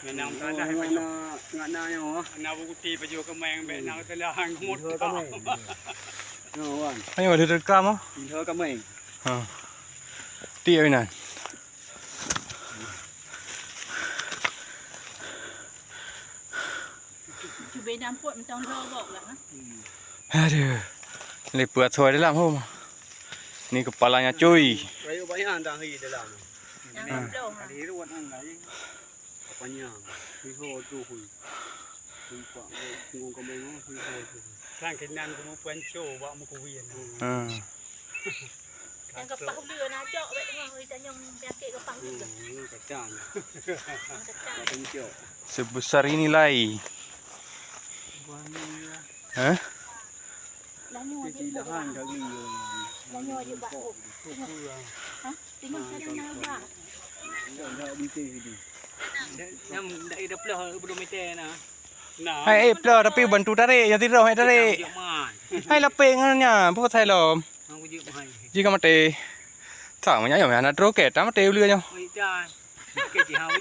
Menang tak ada ngana yo. Nak bukti baju kemeng be nang telah hang mut. No wan. Ayo ada rekam ah. Thơ ka mình. Tia ini. Chủ bên Nam Quận trong rau bọc là Aduh. Lipat suai dalam hom. Ni kepalanya cuy. Kayu banyak antang hi dalam. Nam đâu hả? Đi ruột ăn cái. Banyak. Hi ho tu hui. Hui kwa ngong ka mình hui ho tu. Sang kinan ko mo puan cho wa mo ko wien. Yang kepang dia nak cok vậy thôi, người ta nhung cái kepang juga. Kacang. Kacang. Kacang cok. Sebesar ini lai. Hah? Lanyo Cái gì là hàng cái gì rồi. Lanyo je bak. Hah? Tengok cara nak bak. Dah đi đi. Yang dak ida plah belum meter na. Nah. Hai plah tapi bantu tarik, yang tidak hai tarik. Hai lapik ngannya, pokok saya lom. Hang ko jik mai. Jika mati. Sang manya yo ana troket, mati ulia nyo. Oi dah. Ke ji hang